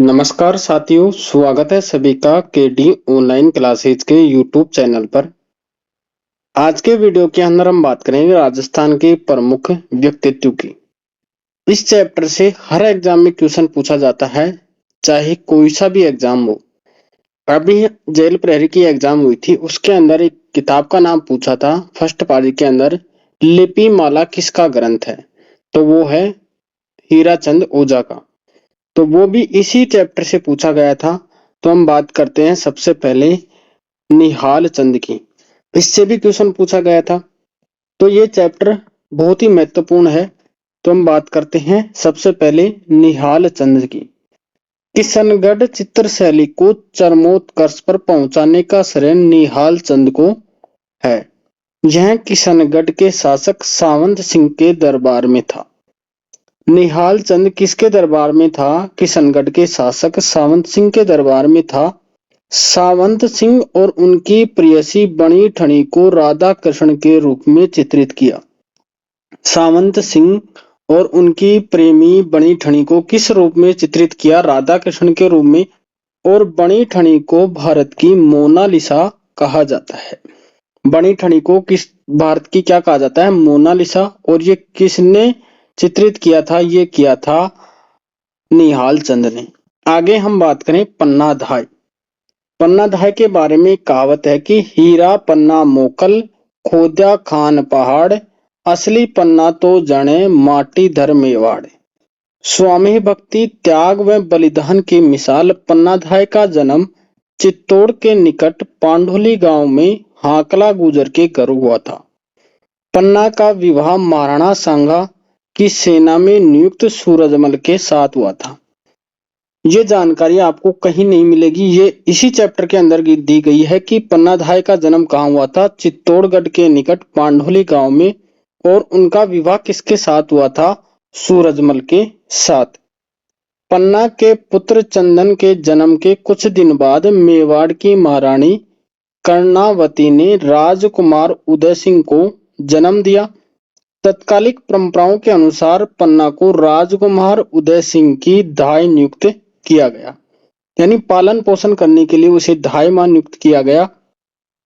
नमस्कार साथियों, स्वागत है सभी का केडी ऑनलाइन क्लासेज के यूट्यूब चैनल पर। आज के वीडियो के अंदर हम बात करेंगे राजस्थान के प्रमुख व्यक्तित्व की। इस चैप्टर से हर एग्जाम में क्वेश्चन पूछा जाता है, चाहे कोई सा भी एग्जाम हो। अभी जेल प्रहरी की एग्जाम हुई थी, उसके अंदर एक किताब का नाम पूछा था। फर्स्ट पारी के अंदर लिपि माला किसका ग्रंथ है, तो वो है हीराचंद ओझा का। तो वो भी इसी चैप्टर से पूछा गया था। तो हम बात करते हैं सबसे पहले निहाल चंद की। इससे भी क्वेश्चन पूछा गया था। तो ये चैप्टर बहुत ही महत्वपूर्ण है। तो हम बात करते हैं सबसे पहले निहाल चंद की। किशनगढ़ चित्रशैली को चरमोत्कर्ष पर पहुंचाने का श्रेय निहाल चंद को है। यह किशनगढ़ के शासक सावंत सिंह के दरबार में था। निहाल चंद किसके दरबार में था? किशनगढ़ के शासक सावंत सिंह के दरबार में था। सावंत सिंह और उनकी प्रेयसी बणी ठनी को राधा कृष्ण के रूप में चित्रित किया। सावंत सिंह और उनकी प्रेमी बणी ठनी को किस रूप में चित्रित किया? राधा कृष्ण के रूप में। और बणी ठनी को भारत की मोनालिसा कहा जाता है। बणी ठनी को किस भारत की क्या कहा जाता है? मोनालिसा। और ये किसने चित्रित किया था? ये किया था निहाल चंद ने। आगे हम बात करें पन्नाधाय। पन्नाधाय के बारे में कहावत है कि हीरा पन्ना मोकल, खोद्या खान पहाड़, असली पन्ना तो जने माटी धर मेवाड़। स्वामी भक्ति, त्याग व बलिदान की मिसाल पन्नाधाय का जन्म चित्तौड़ के निकट पांडोली गांव में हाकला गुजर के घर हुआ था। पन्ना का विवाह महाराणा सांगा की सेना में नियुक्त सूरजमल के साथ हुआ था। ये जानकारी आपको कहीं नहीं मिलेगी, ये इसी चैप्टर के अंदर दी गई है कि पन्नाधाय का जन्म कहाँ हुआ था? चित्तौड़गढ़ के निकट पांडोली गांव में। और उनका विवाह किसके साथ हुआ था? सूरजमल के साथ। पन्ना के पुत्र चंदन के जन्म के कुछ दिन बाद मेवाड़ की महारानी कर्णावती ने राजकुमार उदय सिंह को जन्म दिया। तत्कालिक परंपराओं के अनुसार पन्ना को राजकुमार उदय सिंह की धाय नियुक्त किया गया, यानी पालन पोषण करने के लिए उसे धायमान नियुक्त किया गया।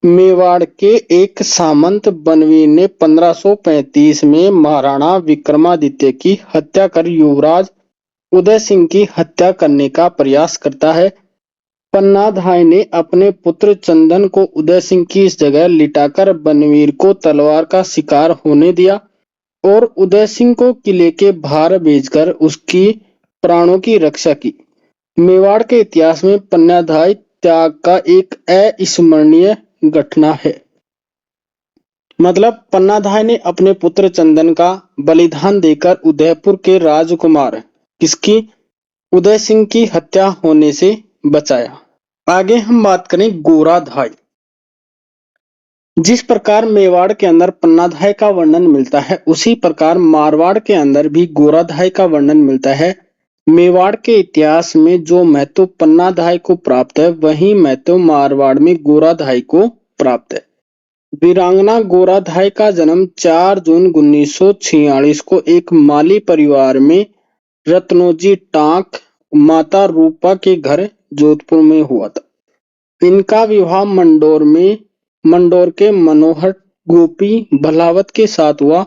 मेवाड़ के एक सामंत बनवीर ने 1535 में महाराणा विक्रमादित्य की हत्या कर युवराज उदय सिंह की हत्या करने का प्रयास करता है। पन्नाधाय ने अपने पुत्र चंदन को उदय सिंह की इस जगह लिटाकर बनवीर को तलवार का शिकार होने दिया और उदय सिंह को किले के बाहर भेजकर उसकी प्राणों की रक्षा की। मेवाड़ के इतिहास में पन्नाधाय त्याग का एक अविस्मरणीय घटना है। मतलब पन्नाधाय ने अपने पुत्र चंदन का बलिदान देकर उदयपुर के राजकुमार किसकी? उदय सिंह की हत्या होने से बचाया। आगे हम बात करें गोराधाय। जिस प्रकार मेवाड़ के अंदर पन्नाधाय का वर्णन मिलता है, उसी प्रकार मारवाड़ के अंदर भी गोराधाय का वर्णन मिलता है। मेवाड़ के इतिहास में जो महत्व पन्नाधाय को प्राप्त है, वही महत्व मारवाड़ में गोराधाय को प्राप्त है। वीरांगना गोराधाय का जन्म 4 जून 1946 को एक माली परिवार में रत्नोजी टांक माता रूपा के घर जोधपुर में हुआ था। इनका विवाह मंडोर के मनोहर गोपी भलावत के साथ हुआ।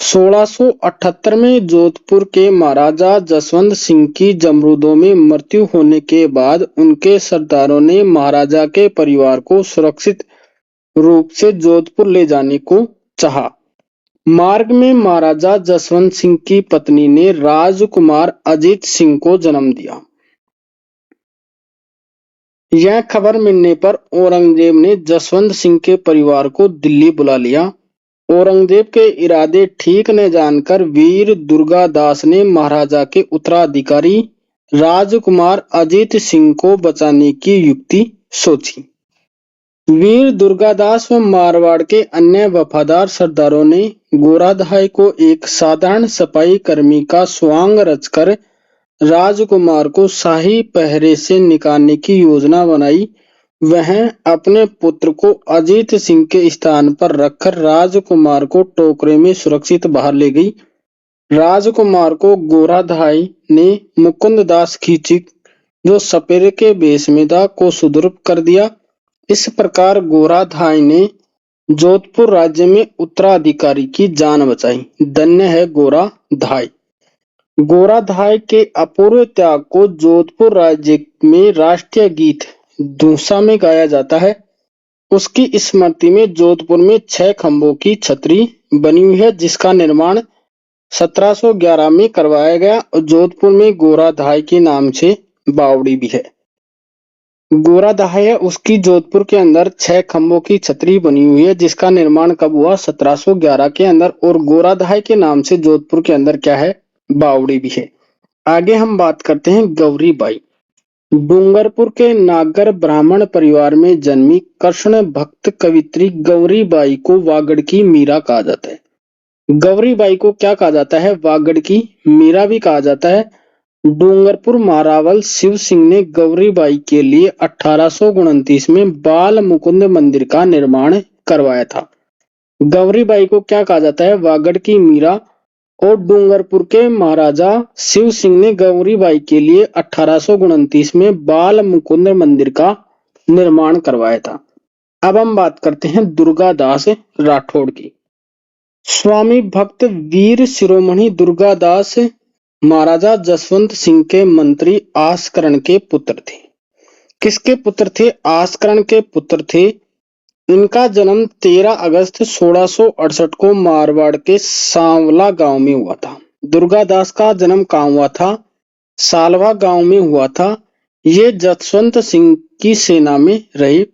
1678 में जोधपुर के महाराजा जसवंत सिंह की जमरूदों में मृत्यु होने के बाद उनके सरदारों ने महाराजा के परिवार को सुरक्षित रूप से जोधपुर ले जाने को चाहा। मार्ग में महाराजा जसवंत सिंह की पत्नी ने राजकुमार अजीत सिंह को जन्म दिया। यह खबर मिलने पर औरंगजेब ने जसवंत सिंह के परिवार को दिल्ली बुला लिया। औरंगजेब के इरादे ठीक न जानकर वीर दुर्गादास ने महाराजा के उत्तराधिकारी राजकुमार अजीत सिंह को बचाने की युक्ति सोची। वीर दुर्गादास व मारवाड़ के अन्य वफादार सरदारों ने गोराधाय को एक साधारण सिपाही कर्मी का स्वांग रचकर राजकुमार को शाही पहरे से निकालने की योजना बनाई। वह अपने पुत्र को अजीत सिंह के स्थान पर रखकर राजकुमार को टोकरे में सुरक्षित बाहर ले गई। राजकुमार को गोराधाय ने मुकुंददास खींची जो सपेरे के वेश में था को सुदृढ़ कर दिया। इस प्रकार गोराधाय ने जोधपुर राज्य में उत्तराधिकारी की जान बचाई। धन्य है गोराधाय। गोराधाय के अपूर्व त्याग को जोधपुर राज्य में राष्ट्रीय गीत धूसा में गाया जाता है। उसकी स्मृति में जोधपुर में 6 खंभों की छतरी बनी हुई है, जिसका निर्माण 1711 में करवाया गया और जोधपुर में गोराधाय के नाम से बावड़ी भी है। गोराधाय है, उसकी जोधपुर के अंदर 6 खंभों की छतरी बनी हुई है, जिसका निर्माण कब हुआ? 1711 के अंदर। और गोराधाय के नाम से जोधपुर के अंदर क्या है? बावड़ी भी है। आगे हम बात करते हैं गौरीबाई। डूंगरपुर के नागर ब्राह्मण परिवार में जन्मी कृष्ण भक्त कवित्री गौरीबाई को वागड़ की मीरा कहा जाता है। गौरीबाई को क्या कहा जाता है? वागड़ की मीरा भी कहा जाता है। डूंगरपुर महारावल शिव सिंह ने गौरीबाई के लिए 1829 में बाल मुकुंद मंदिर का निर्माण करवाया था। गौरीबाई को क्या कहा जाता है? वागड़ की मीरा। और डूंगरपुर के महाराजा शिव सिंह ने गौरीबाई के लिए 1829 में बाल मुकुंद मंदिर का निर्माण करवाया था। अब हम बात करते हैं दुर्गादास राठौड़ की। स्वामी भक्त वीर शिरोमणि दुर्गादास महाराजा जसवंत सिंह के मंत्री आसकरण के पुत्र थे। किसके पुत्र थे? आसकरण के पुत्र थे। इनका जन्म 13 अगस्त 1668 को मारवाड़ के सांवला गांव में हुआ था। दुर्गादास का जन्म कहाँ हुआ था? सालवा गांव में हुआ था। ये जसवंत सिंह की सेना में रहे।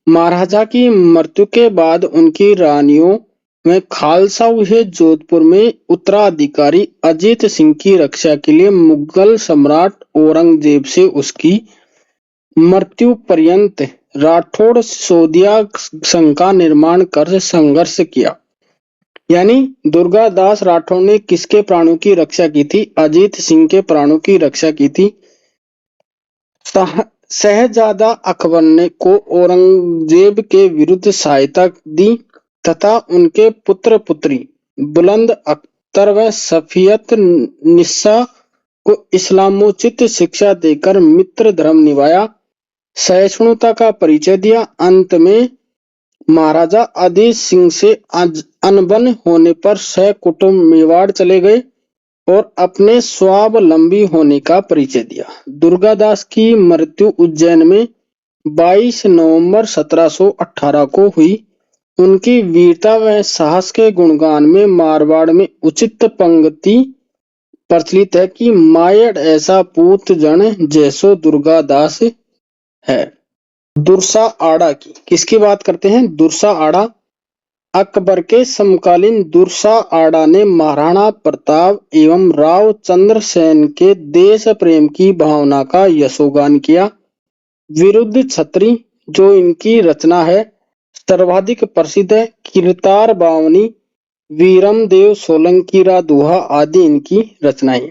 महाराजा की मृत्यु के बाद उनकी रानियों में खालसा हुए जोधपुर में उत्तराधिकारी अजीत सिंह की रक्षा के लिए मुगल सम्राट औरंगजेब से उसकी मृत्यु पर्यंत राठौड़ सिसोदिया संघ का निर्माण कर संघर्ष किया। यानी दुर्गादास राठौड़ ने किसके प्राणों की रक्षा की थी? अजीत सिंह के प्राणों की रक्षा की थी। शहजादा अकबर ने को औरंगजेब के विरुद्ध सहायता दी तथा उनके पुत्र पुत्री बुलंद अख्तर व सफियत निस्सा को इस्लामोचित शिक्षा देकर मित्र धर्म निभाया, सहिष्णुता का परिचय दिया। अंत में महाराजा अजीत सिंह से अनबन होने पर सहकुटुंब मेवाड़ चले गए और अपने स्वावलंबी होने का परिचय दिया। दुर्गादास की मृत्यु उज्जैन में 22 नवंबर 1718 को हुई। उनकी वीरता व साहस के गुणगान में मारवाड़ में उचित पंक्ति प्रचलित है कि मायड़ ऐसा पूत जन जैसो दुर्गादास है। दुर्सा आड़ा की किसकी बात करते हैं? दुर्सा आड़ा। अकबर के समकालीन दुर्सा आड़ा ने महाराणा प्रताप एवं राव चंद्र सेन के देश प्रेम की भावना का यशोगान किया। विरुद्ध छत्री जो इनकी रचना है सर्वाधिक प्रसिद्ध है। कीर्तार बावनी, वीरम देव सोलंकीरा दोहा आदि इनकी रचनाएं।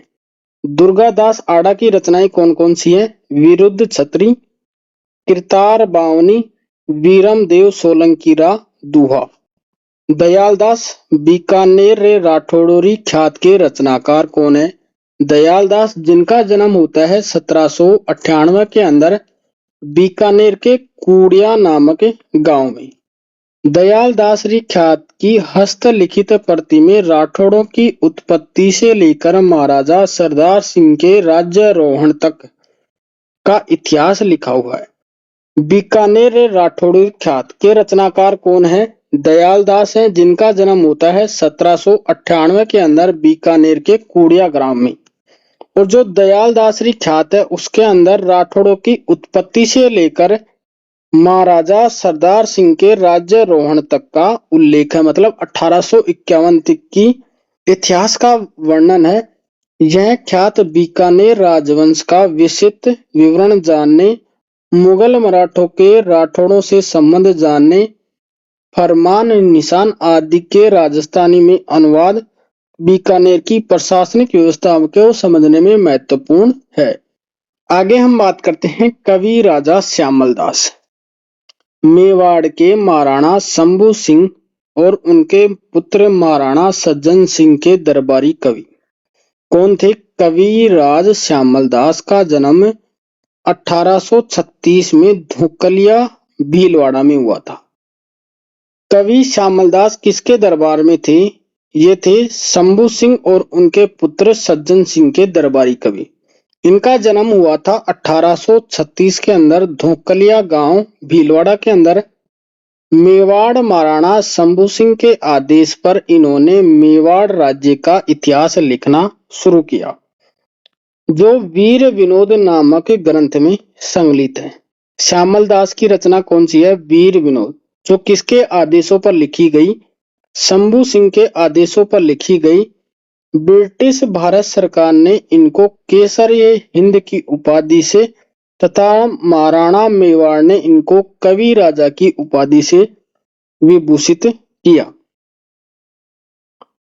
दुर्गादास आड़ा की रचनाएं कौन कौन सी है? विरुद्ध छत्री, कीर्तार बावनी, वीरम देव सोलंकीरा दोहा। दयालदास बीकानेर रे राठौड़ी ख्यात के रचनाकार कौन है? दयालदास, जिनका जन्म होता है 1798 के अंदर बीकानेर के कूड़िया नामक गांव में। दयालदास री ख्यात की हस्तलिखित प्रति में राठौड़ों की उत्पत्ति से लेकर महाराजा सरदार सिंह के राज्यारोहण तक का इतिहास लिखा हुआ है। बीकानेर राठौड़ी ख्यात के रचनाकार कौन है? दयालदास हैं, जिनका जन्म होता है 1798 के अंदर बीकानेर के कूड़िया ग्राम में। और जो दयालदास री ख्यात है उसके अंदर राठौड़ों की उत्पत्ति से लेकर महाराजा सरदार सिंह के राज्यारोहण तक का उल्लेख है, मतलब 1851 तक की इतिहास का वर्णन है। यह ख्यात बीकानेर राजवंश का विस्तृत विवरण जानने, मुगल मराठों के राठौड़ों से संबंध जानने, फरमान निशान आदि के राजस्थानी में अनुवाद, बीकानेर की प्रशासनिक व्यवस्था को समझने में महत्वपूर्ण है। आगे हम बात करते हैं कवि राजा श्यामल दास। मेवाड़ के महाराणा शंभू सिंह और उनके पुत्र महाराणा सज्जन सिंह के दरबारी कवि कौन थे? कवि राज श्यामल दास का जन्म 1836 में धुकलिया भीलवाड़ा में हुआ था। कवि श्यामलदास किसके दरबार में थे? ये थे शंभू सिंह और उनके पुत्र सज्जन सिंह के दरबारी कवि। इनका जन्म हुआ था 1836 के अंदर धोकलिया गांव भीलवाड़ा के अंदर। मेवाड़ महाराणा शंभू सिंह के आदेश पर इन्होंने मेवाड़ राज्य का इतिहास लिखना शुरू किया, जो वीर विनोद नामक ग्रंथ में संकलित है। श्यामलदास की रचना कौन सी है? वीर विनोद, जो किसके आदेशों पर लिखी गई? शंभू सिंह के आदेशों पर लिखी गई। ब्रिटिश भारत सरकार ने इनको केसर-ए-हिंद की उपाधि से तथा महाराणा मेवाड़ ने इनको कवि राजा की उपाधि से विभूषित किया।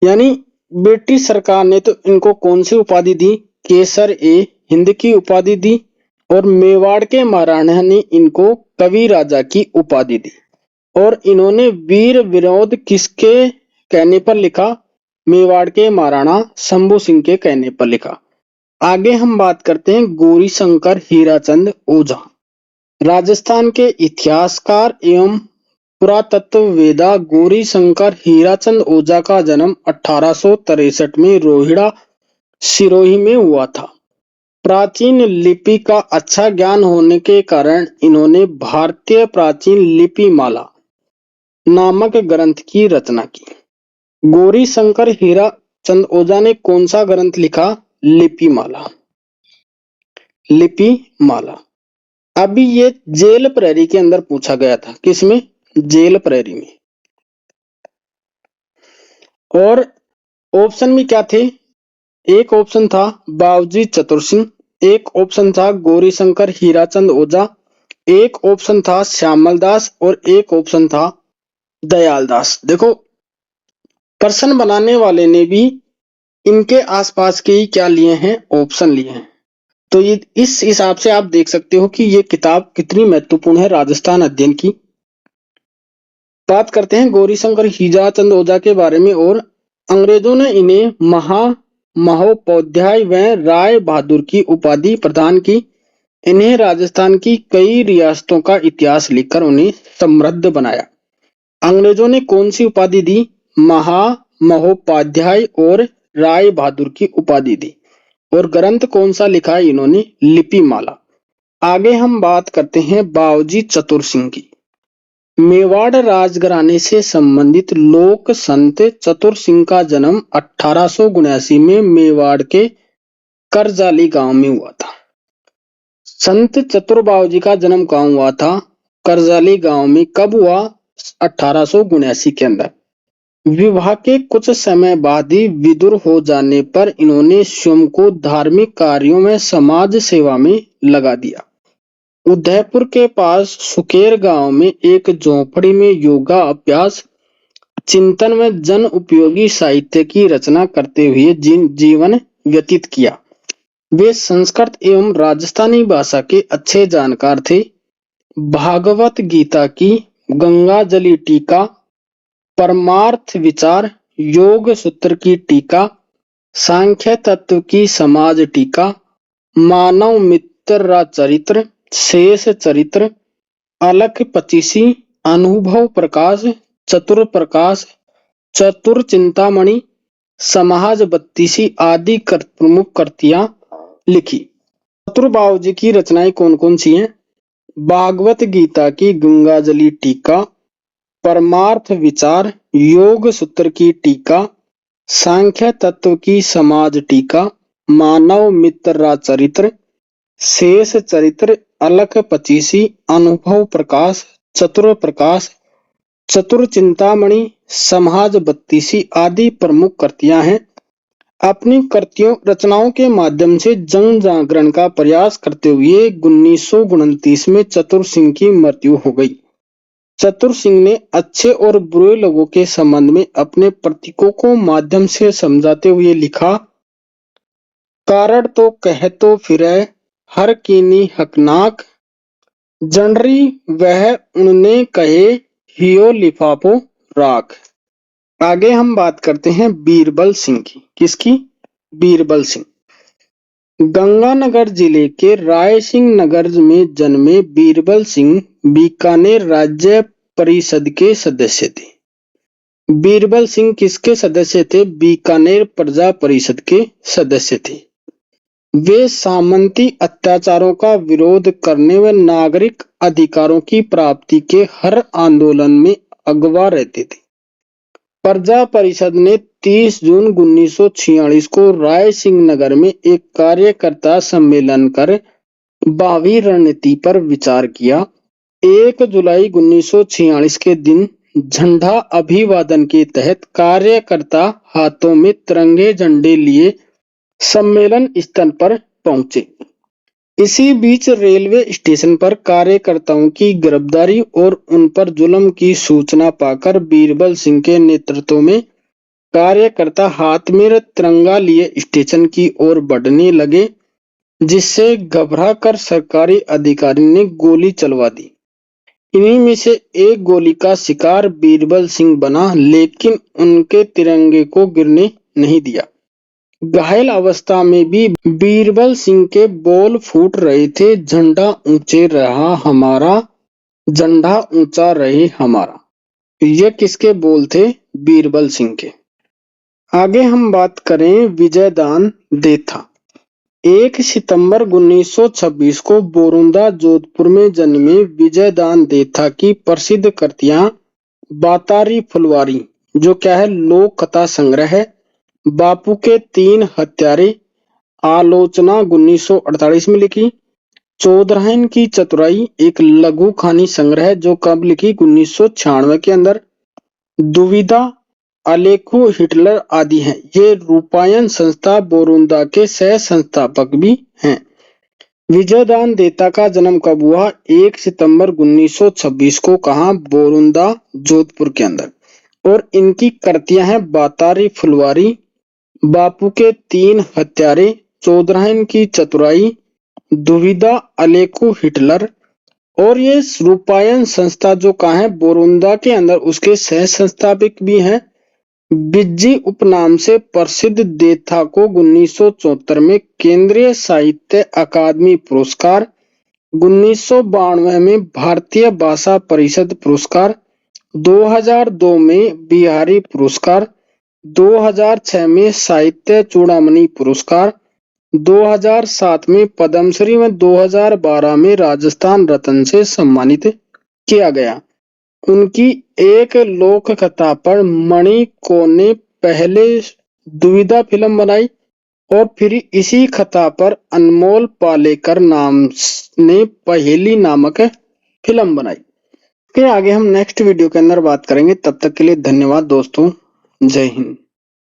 यानी ब्रिटिश सरकार ने तो इनको कौन सी उपाधि दी? केसर-ए-हिंद की उपाधि दी, और मेवाड़ के महाराणा ने इनको कवि राजा की उपाधि दी। और इन्होंने वीर विनोद किसके कहने पर लिखा? मेवाड़ के महाराणा शंभू सिंह के कहने पर लिखा। आगे हम बात करते हैं गौरी शंकर हीराचंद ओझा। राजस्थान के इतिहासकार एवं पुरातत्ववेदा गौरी शंकर हीराचंद ओझा का जन्म 1863 में रोहिड़ा सिरोही में हुआ था। प्राचीन लिपि का अच्छा ज्ञान होने के कारण इन्होंने भारतीय प्राचीन लिपि माला नामक ग्रंथ की रचना की। गौरी शंकर हीराचंद ओझा ने कौन सा ग्रंथ लिखा? लिपि माला। लिपि माला। अभी ये जेल प्रहरी के अंदर पूछा गया था। किसमें? जेल प्रहरी में। और ऑप्शन में क्या थे? एक ऑप्शन था बावजी चतुर सिंह, एक ऑप्शन था गौरी शंकर हीराचंद ओझा, एक ऑप्शन था श्यामलदास और एक ऑप्शन था दयालदास। देखो, प्रश्न बनाने वाले ने भी इनके आसपास के ही क्या लिए हैं? ऑप्शन लिए हैं। तो ये इस हिसाब से आप देख सकते हो कि ये किताब कितनी महत्वपूर्ण है राजस्थान अध्ययन की। बात करते हैं गौरी शंकर हीराचंद ओझा के बारे में। और अंग्रेजों ने इन्हें महोपाध्याय व राय बहादुर की उपाधि प्रदान की। इन्हें राजस्थान की कई रियासतों का इतिहास लिखकर उन्हें समृद्ध बनाया। अंग्रेजों ने कौन सी उपाधि दी? महोपाध्याय और राय बहादुर की उपाधि दी। और ग्रंथ कौन सा लिखा है इन्होंने? लिपि माला। आगे हम बात करते हैं बावजी चतुर सिंह की। मेवाड़ राजघराने से संबंधित लोक संत चतुर सिंह का जन्म 1879 में मेवाड़ के करजाली गांव में हुआ था। संत चतुर बावजी का जन्म कहाँ हुआ था? करजाली गांव में। कब हुआ? 1879 के अंदर। विवाह के कुछ समय बाद ही विधुर हो जाने पर इन्होंने स्वयं को धार्मिक कार्यों में समाज सेवा में लगा दिया। उदयपुर के पास सुकेर गांव में एक झोपड़ी में योगा अभ्यास, चिंतन व जन उपयोगी साहित्य की रचना करते हुए जीवन व्यतीत किया। वे संस्कृत एवं राजस्थानी भाषा के अच्छे जानकार थे। भागवत गीता की गंगाजली टीका, परमार्थ विचार, योग सूत्र की टीका, सांख्य तत्व की समाज टीका, मानव मित्र चरित्र, शेष चरित्र, अलख पचीसी, अनुभव प्रकाश, चतुर प्रकाश, चतुर चिंतामणि, समाज बत्तीसी आदि प्रमुख कृतियां लिखी। चतुर बावजी की रचनाएं कौन कौन सी हैं? भागवत गीता की गंगाजली टीका, परमार्थ विचार, योग सूत्र की टीका, सांख्य तत्व की समाज टीका, मानव मित्र चरित्र, शेष चरित्र, अलख पचीसी, अनुभव प्रकाश, चतुर प्रकाश, चतुर चिंतामणि, समाज बत्तीसी आदि प्रमुख कृतियां हैं। अपनी कृतियों रचनाओं के माध्यम से जन जागरण का प्रयास करते हुए 1929 में चतुर सिंह की मृत्यु हो गई। चतुर सिंह ने अच्छे और बुरे लोगों के संबंध में अपने प्रतीकों को माध्यम से समझाते हुए लिखा, कारण तो कह तो फिरे हर कीनी हकनाक, जनरी वह उनने कहे हियो लिफाफो राख। आगे हम बात करते हैं बीरबल सिंह की। किसकी? बीरबल सिंह। गंगानगर जिले के रायसिंह नगर में जन्मे बीरबल सिंह बीकानेर राज्य परिषद के सदस्य थे। बीरबल सिंह किसके सदस्य थे? बीकानेर प्रजा परिषद के सदस्य थे। वे सामंती अत्याचारों का विरोध करने व नागरिक अधिकारों की प्राप्ति के हर आंदोलन में अगवा रहते थे। प्रजा परिषद ने 30 जून 1946 को रायसिंह नगर में एक कार्यकर्ता सम्मेलन कर भावी रणनीति पर विचार किया। 1 जुलाई 1946 के दिन झंडा अभिवादन के तहत कार्यकर्ता हाथों में तिरंगे झंडे लिए सम्मेलन स्थल पर पहुंचे। इसी बीच रेलवे स्टेशन पर कार्यकर्ताओं की गिरफ्तारी और उन पर जुल्म की सूचना पाकर बीरबल सिंह के नेतृत्व में कार्यकर्ता हाथ में तिरंगा लिए स्टेशन की ओर बढ़ने लगे, जिससे घबराकर सरकारी अधिकारी ने गोली चलवा दी। इन्हीं में से एक गोली का शिकार बीरबल सिंह बना, लेकिन उनके तिरंगे को गिरने नहीं दिया। घायल अवस्था में भी बीरबल सिंह के बोल फूट रहे थे, झंडा ऊंचे रहा हमारा, झंडा ऊंचा रहे हमारा। ये किसके बोल थे? बीरबल सिंह के। आगे हम बात करें विजयदान देथा। 1 सितंबर 1926 को बोरुंदा जोधपुर में जन्मे विजयदान देथा की प्रसिद्ध कृतियां बातारी फुलवारी, जो क्या है, लोक कथा संग्रह है, बापू के 3 हत्यारे, आलोचना 1948 में लिखी, चौधराइन की चतुराई एक लघु कहानी संग्रह जो कब लिखी? 1996 के अंदर, दुविधा, अलेखू हिटलर आदि हैं। ये रूपायन संस्था बोरुंदा के सह संस्थापक भी हैं। विजयदान देथा का जन्म कब हुआ? 1 सितंबर 1926 को। कहा? बोरुंदा जोधपुर के अंदर। और इनकी कृतियां हैं बातारी फुलवारी, बापू के 3 हत्यारे, चौधराइन की चतुराई, दुविधा, अलेखू हिटलर। और ये रूपायन संस्था जो कहाँ है? बोरुंदा के अंदर, उसके सह संस्थापक भी हैं। बिज्जी उपनाम से प्रसिद्ध देथा को 1974 में केंद्रीय साहित्य अकादमी पुरस्कार, 1992 में भारतीय भाषा परिषद पुरस्कार, 2002 में बिहारी पुरस्कार, 2006 में साहित्य चूड़ामणि पुरस्कार, 2007 में पद्मश्री में 2012 में राजस्थान रत्न से सम्मानित किया गया। उनकी एक लोक कथा पर मणिको ने पहले दुविधा फिल्म बनाई और फिर इसी कथा पर अनमोल पालेकर नाम ने पहेली नामक फिल्म बनाई। के आगे हम नेक्स्ट वीडियो के अंदर बात करेंगे। तब तक के लिए धन्यवाद दोस्तों। जय हिंद।